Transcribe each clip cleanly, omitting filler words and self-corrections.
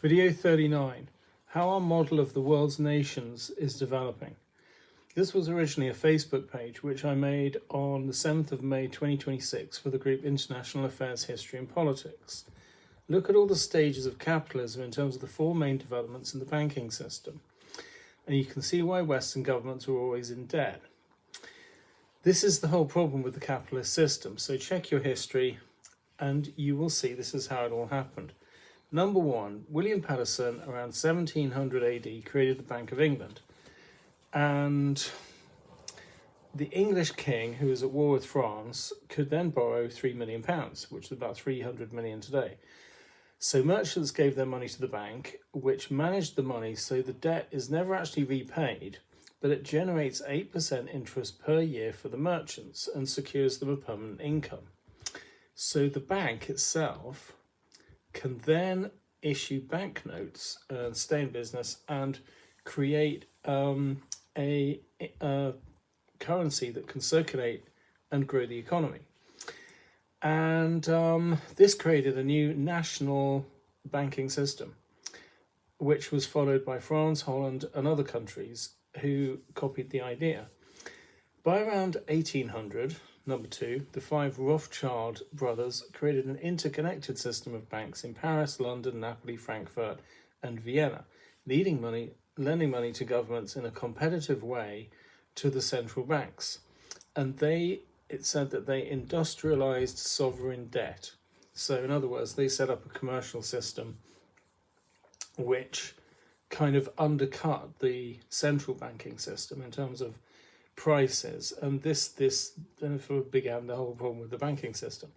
Video 39. How our model of the world's nations is developing. This was originally a Facebook page which I made on the 7th of May 2026 for the group International Affairs, History and Politics. Look at all the stages of capitalism in terms of the four main developments in the banking system. And you can see why Western governments are always in debt. This is the whole problem with the capitalist system. So check your history and you will see this is how it all happened. Number one, William Paterson around 1700 AD created the Bank of England. And the English king, who was at war with France, could then borrow £3 million, which is about 300 million today. So merchants gave their money to the bank, which managed the money so the debt is never actually repaid, but it generates 8% interest per year for the merchants and secures them a permanent income. So the bank itself can then issue banknotes and stay in business and create a currency that can circulate and grow the economy. And this created a new national banking system, which was followed by France, Holland, and other countries who copied the idea. By around 1800, number two, the five Rothschild brothers created an interconnected system of banks in Paris, London, Napoli, Frankfurt, and Vienna, lending money to governments in a competitive way to the central banks. And it said that they industrialized sovereign debt. So in other words, they set up a commercial system which kind of undercut the central banking system in terms of prices. And this began the whole problem with the banking system.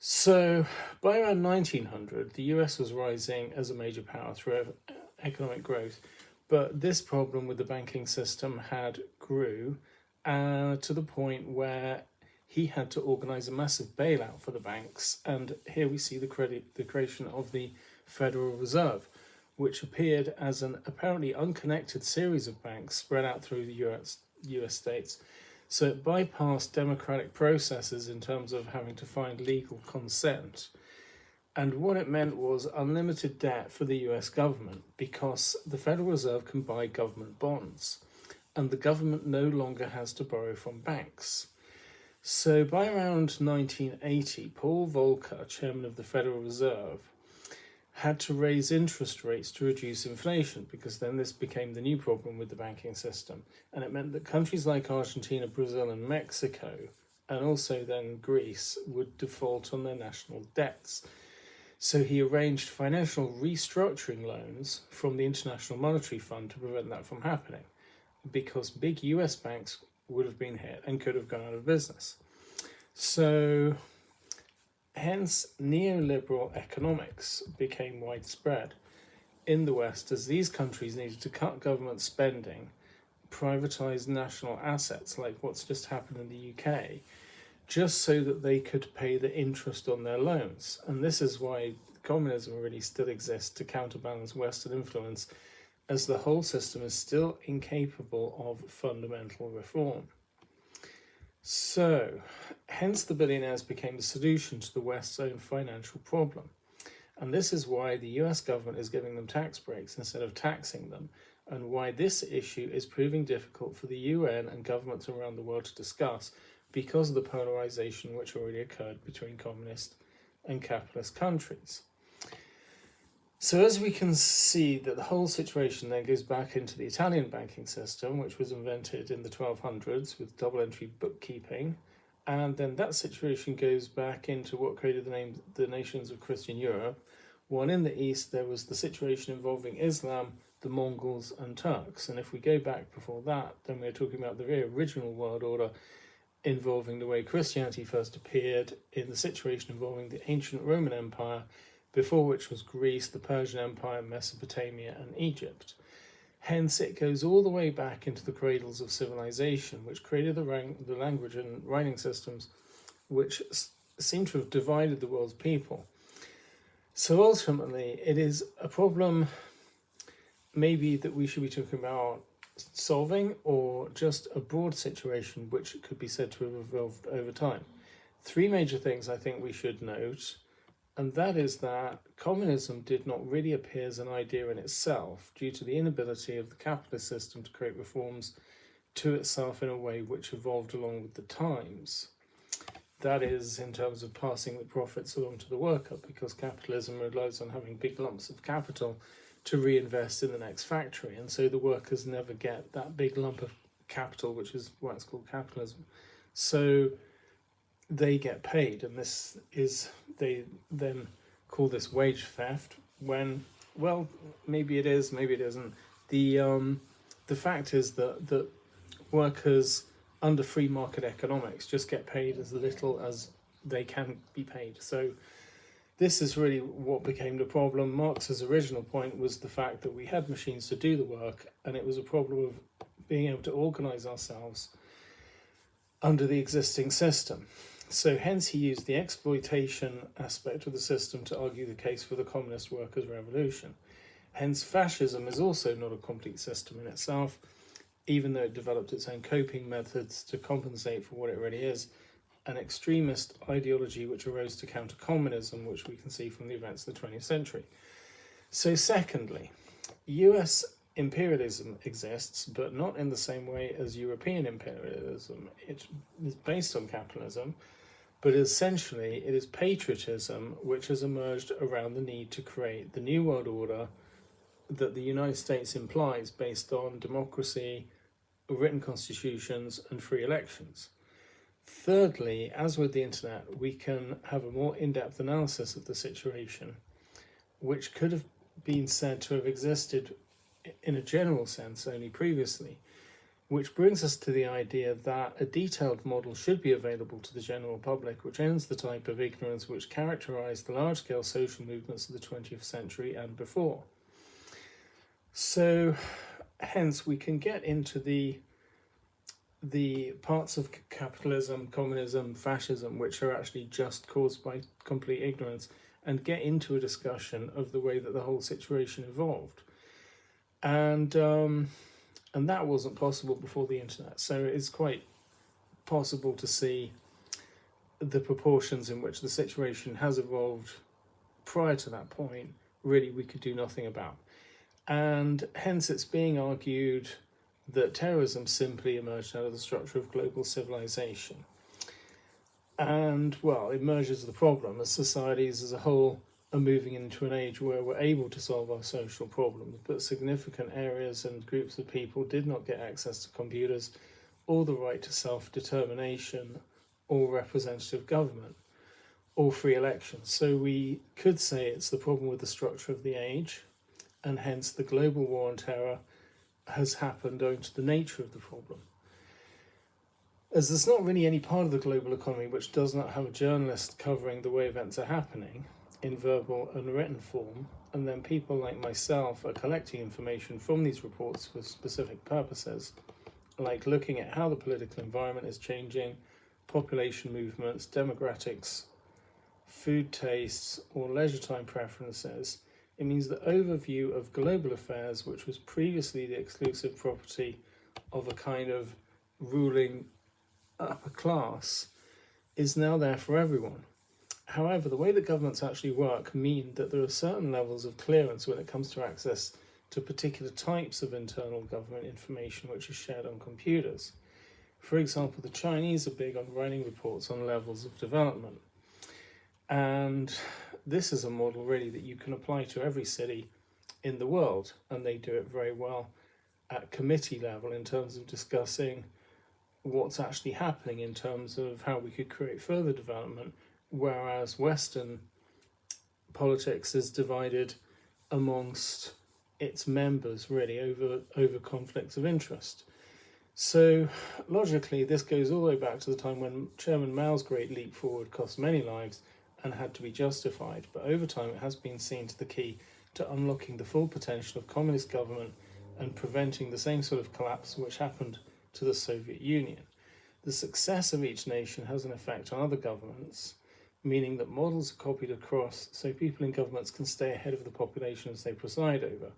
So by around 1900, the US was rising as a major power through economic growth. But this problem with the banking system had grew to the point where he had to organize a massive bailout for the banks. And here we see the creation of the Federal Reserve, which appeared as an apparently unconnected series of banks spread out through the US states. So it bypassed democratic processes in terms of having to find legal consent. And what it meant was unlimited debt for the US government, because the Federal Reserve can buy government bonds and the government no longer has to borrow from banks. So by around 1980, Paul Volcker, chairman of the Federal Reserve, had to raise interest rates to reduce inflation, because then this became the new problem with the banking system. And it meant that countries like Argentina, Brazil, and Mexico, and also then Greece, would default on their national debts. So he arranged financial restructuring loans from the International Monetary Fund to prevent that from happening, because big US banks would have been hit and could have gone out of business. So hence neoliberal economics became widespread in the West, as these countries needed to cut government spending, privatize national assets like what's just happened in the UK, just so that they could pay the interest on their loans. And this is why communism really still exists, to counterbalance Western influence, as the whole system is still incapable of fundamental reform. So, hence the billionaires became the solution to the West's own financial problem. And this is why the US government is giving them tax breaks instead of taxing them, and why this issue is proving difficult for the UN and governments around the world to discuss, because of the polarization which already occurred between communist and capitalist countries. So as we can see, that the whole situation then goes back into the Italian banking system, which was invented in the 1200s with double entry bookkeeping. And then that situation goes back into what created the nations of Christian Europe. One in the East, there was the situation involving Islam, the Mongols and Turks. And if we go back before that, then we're talking about the very original world order, involving the way Christianity first appeared, in the situation involving the ancient Roman Empire, before which was Greece, the Persian Empire, Mesopotamia, and Egypt. Hence, it goes all the way back into the cradles of civilization, which created the language and writing systems which seem to have divided the world's people. So ultimately, it is a problem maybe that we should be talking about solving, or just a broad situation which could be said to have evolved over time. Three major things I think we should note and that is that communism did not really appear as an idea in itself due to the inability of the capitalist system to create reforms to itself in a way which evolved along with the times. That is, in terms of passing the profits along to the worker, because capitalism relies on having big lumps of capital to reinvest in the next factory, and so the workers never get that big lump of capital, which is why it's called capitalism. So they get paid, and this is, they then call this wage theft, when, well, maybe it is, maybe it isn't. The fact is that workers under free market economics just get paid as little as they can be paid. So this is really what became the problem. Marx's original point was the fact that we had machines to do the work, and it was a problem of being able to organize ourselves under the existing system. So hence he used the exploitation aspect of the system to argue the case for the communist workers' revolution. Hence fascism is also not a complete system in itself, even though it developed its own coping methods to compensate for what it really is, an extremist ideology which arose to counter communism, which we can see from the events of the 20th century. So secondly, US imperialism exists, but not in the same way as European imperialism. It is based on capitalism, but essentially it is patriotism which has emerged around the need to create the new world order that the United States implies based on democracy, written constitutions, and free elections. Thirdly, as with the internet, we can have a more in-depth analysis of the situation, which could have been said to have existed in a general sense only previously, which brings us to the idea that a detailed model should be available to the general public, which ends the type of ignorance which characterized the large-scale social movements of the 20th century and before. So, hence, we can get into the parts of capitalism, communism, fascism, which are actually just caused by complete ignorance, and get into a discussion of the way that the whole situation evolved. And that wasn't possible before the internet. So it's quite possible to see the proportions in which the situation has evolved prior to that point, really we could do nothing about. And hence it's being argued that terrorism simply emerged out of the structure of global civilization. And, well, it emerges the problem as societies as a whole are moving into an age where we're able to solve our social problems, but significant areas and groups of people did not get access to computers or the right to self-determination or representative government or free elections. So we could say it's the problem with the structure of the age, and hence the global war on terror has happened owing to the nature of the problem. As there's not really any part of the global economy which does not have a journalist covering the way events are happening in verbal and written form, and then people like myself are collecting information from these reports for specific purposes, like looking at how the political environment is changing, population movements, demographics, food tastes, or leisure time preferences. It means the overview of global affairs, which was previously the exclusive property of a kind of ruling upper class, is now there for everyone. However, the way that governments actually work mean that there are certain levels of clearance when it comes to access to particular types of internal government information which is shared on computers. For example, the Chinese are big on writing reports on levels of development. And this is a model really that you can apply to every city in the world, and they do it very well at committee level in terms of discussing what's actually happening in terms of how we could create further development, whereas Western politics is divided amongst its members really over conflicts of interest. So logically, this goes all the way back to the time when Chairman Mao's Great Leap Forward cost many lives and had to be justified, but over time it has been seen to the key to unlocking the full potential of communist government and preventing the same sort of collapse which happened to the Soviet Union. The success of each nation has an effect on other governments, meaning that models are copied across so people in governments can stay ahead of the population as they preside over,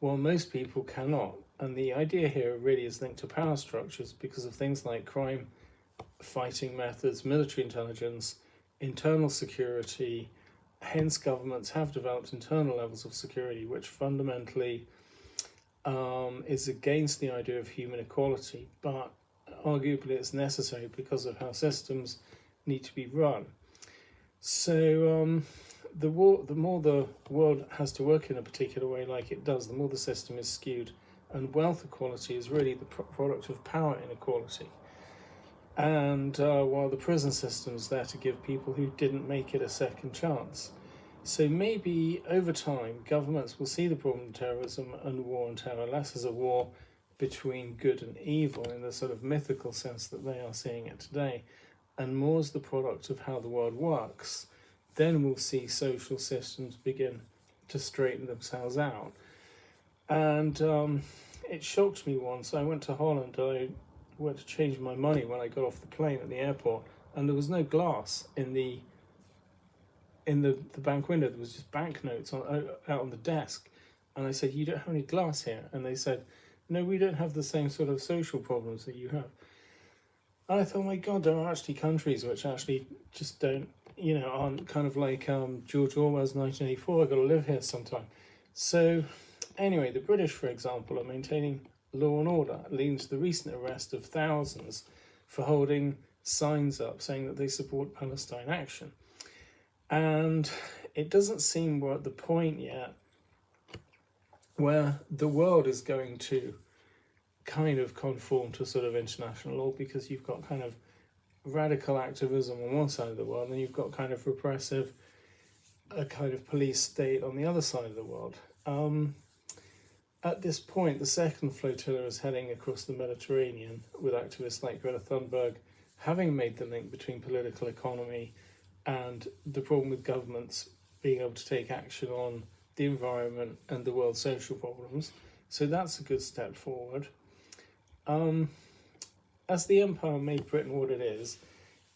while most people cannot. And the idea here really is linked to power structures because of things like crime fighting methods, military intelligence, internal security, hence governments have developed internal levels of security which fundamentally is against the idea of human equality, but arguably it's necessary because of how systems need to be run. So the more the world has to work in a particular way like it does, the more the system is skewed, and wealth equality is really the product of power inequality. And while the prison system is there to give people who didn't make it a second chance. So maybe over time, governments will see the problem of terrorism and war on terror less as a war between good and evil in the sort of mythical sense that they are seeing it today, and more as the product of how the world works. Then we'll see social systems begin to straighten themselves out. And it shocked me once. I went to Holland. I went to change my money when I got off the plane at the airport, and there was no glass in the bank window. There was just banknotes out on the desk. And I said, "You don't have any glass here?" And they said, "No, we don't have the same sort of social problems that you have." And I thought, my God, there are actually countries which actually just don't, aren't kind of like George Orwell's 1984, I've got to live here sometime. So anyway, the British, for example, are maintaining law and order, leading to the recent arrest of thousands for holding signs up saying that they support Palestine action. And it doesn't seem we're at the point yet where the world is going to kind of conform to sort of international law, because you've got kind of radical activism on one side of the world, and then you've got kind of repressive, a kind of police state on the other side of the world. At this point, the second flotilla is heading across the Mediterranean with activists like Greta Thunberg having made the link between political economy and the problem with governments being able to take action on the environment and the world's social problems. So that's a good step forward. As the empire made Britain what it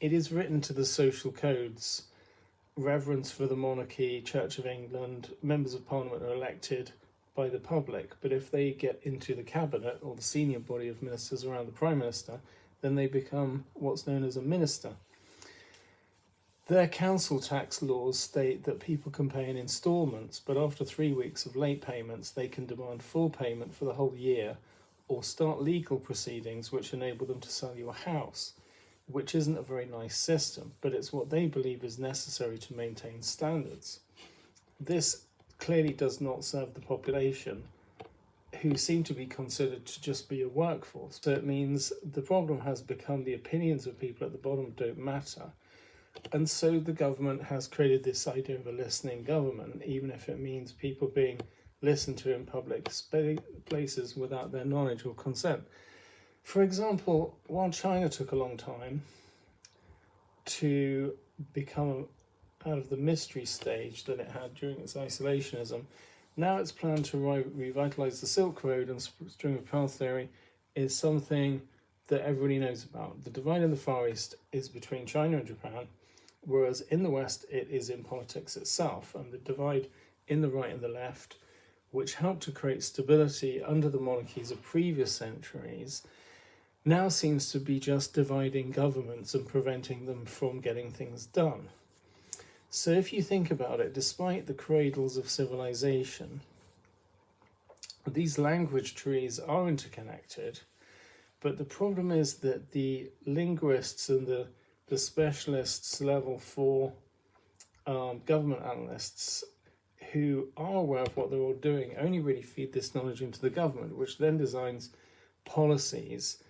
is written to the social codes. Reverence for the monarchy, Church of England, members of parliament are elected by the public, but if they get into the cabinet or the senior body of ministers around the prime minister, then they become what's known as a minister. Their council tax laws state that people can pay in instalments, but after 3 weeks of late payments, they can demand full payment for the whole year, or start legal proceedings which enable them to sell you a house, which isn't a very nice system, but it's what they believe is necessary to maintain standards. This clearly does not serve the population, who seem to be considered to just be a workforce. So it means the problem has become the opinions of people at the bottom don't matter. And so the government has created this idea of a listening government, even if it means people being listened to in public places without their knowledge or consent. For example, while China took a long time to become out of the mystery stage that it had during its isolationism, now it's planned to revitalize the Silk Road, and string of pearls theory is something that everybody knows about. The divide in the Far East is between China and Japan, whereas in the West it is in politics itself, and the divide in the right and the left, which helped to create stability under the monarchies of previous centuries, now seems to be just dividing governments and preventing them from getting things done. So if you think about it, despite the cradles of civilization, these language trees are interconnected, but the problem is that the linguists and the specialists level 4 government analysts who are aware of what they're all doing only really feed this knowledge into the government, which then designs policies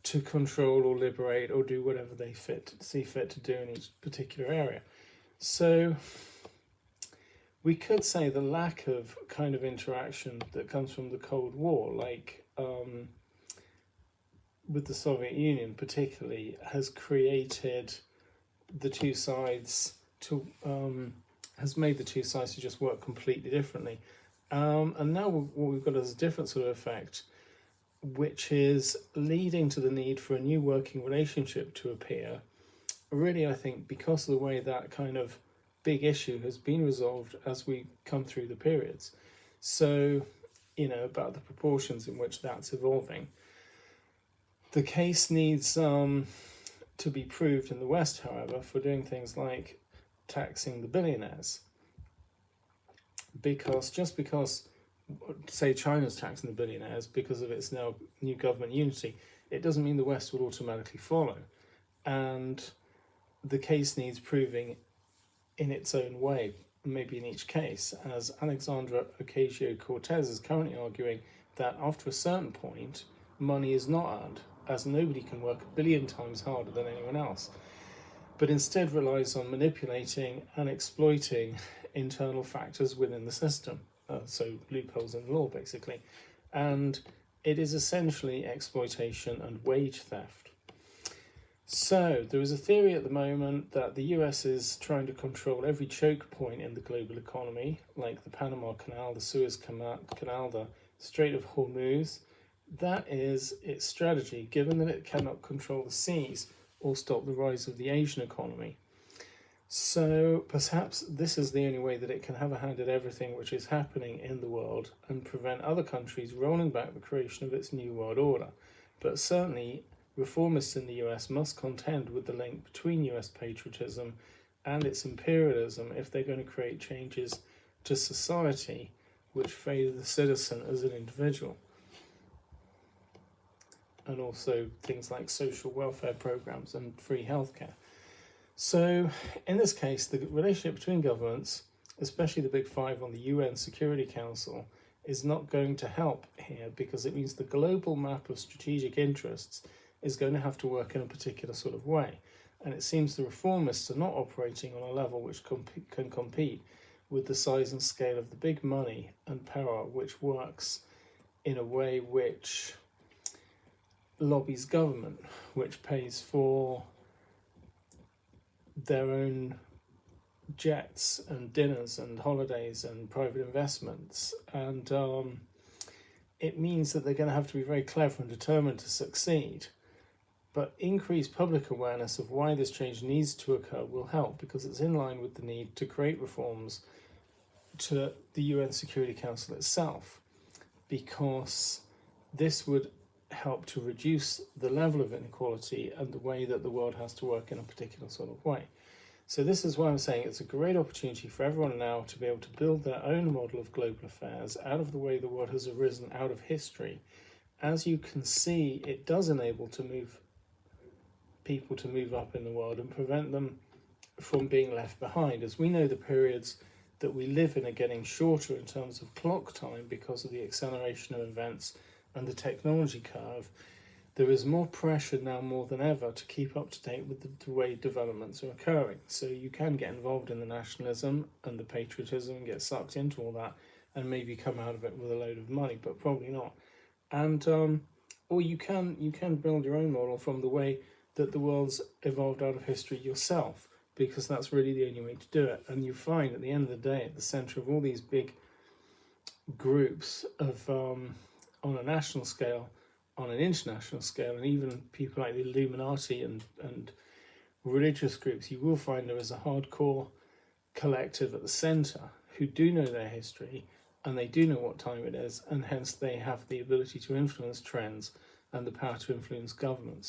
to control or liberate or do whatever they see fit to do in each particular area. So we could say the lack of kind of interaction that comes from the Cold War, like with the Soviet Union particularly, has created the two sides to has made the two sides to just work completely differently. And now what we've got is a different sort of effect, which is leading to the need for a new working relationship to appear. Really, I think, because of the way that kind of big issue has been resolved as we come through the periods. So, about the proportions in which that's evolving. The case needs to be proved in the West, however, for doing things like taxing the billionaires. because just because, say, China's taxing the billionaires because of its now new government unity, it doesn't mean the West will automatically follow. And the case needs proving in its own way, maybe in each case, as Alexandra Ocasio-Cortez is currently arguing that after a certain point, money is not earned, as nobody can work 1 billion times harder than anyone else, but instead relies on manipulating and exploiting internal factors within the system, so loopholes in the law basically, and it is essentially exploitation and wage theft. So there is a theory at the moment that the US is trying to control every choke point in the global economy, like the Panama Canal, the Suez Canal, the Strait of Hormuz. That is its strategy, given that it cannot control the seas or stop the rise of the Asian economy. So perhaps this is the only way that it can have a hand at everything which is happening in the world and prevent other countries rolling back the creation of its new world order. But certainly, reformists in the US must contend with the link between US patriotism and its imperialism if they're going to create changes to society which favour the citizen as an individual. And also things like social welfare programs and free healthcare. So in this case, the relationship between governments, especially the big five on the UN Security Council, is not going to help here, because it means the global map of strategic interests is going to have to work in a particular sort of way. And it seems the reformists are not operating on a level which can compete with the size and scale of the big money and power which works in a way which lobbies government, which pays for their own jets and dinners and holidays and private investments. And it means that they're going to have to be very clever and determined to succeed. But increased public awareness of why this change needs to occur will help, because it's in line with the need to create reforms to the UN Security Council itself, because this would help to reduce the level of inequality and the way that the world has to work in a particular sort of way. So this is why I'm saying it's a great opportunity for everyone now to be able to build their own model of global affairs out of the way the world has arisen out of history. As you can see, it does enable people to move up in the world and prevent them from being left behind. As we know, the periods that we live in are getting shorter in terms of clock time because of the acceleration of events and the technology curve. There is more pressure now more than ever to keep up to date with the way developments are occurring. So you can get involved in the nationalism and the patriotism and get sucked into all that and maybe come out of it with a load of money, but probably not. And or you can build your own model from the way that the world's evolved out of history yourself, because that's really the only way to do it. And you find at the end of the day, at the centre of all these big groups of on a national scale, on an international scale, and even people like the Illuminati and religious groups, you will find there is a hardcore collective at the centre who do know their history and they do know what time it is, and hence they have the ability to influence trends and the power to influence governments.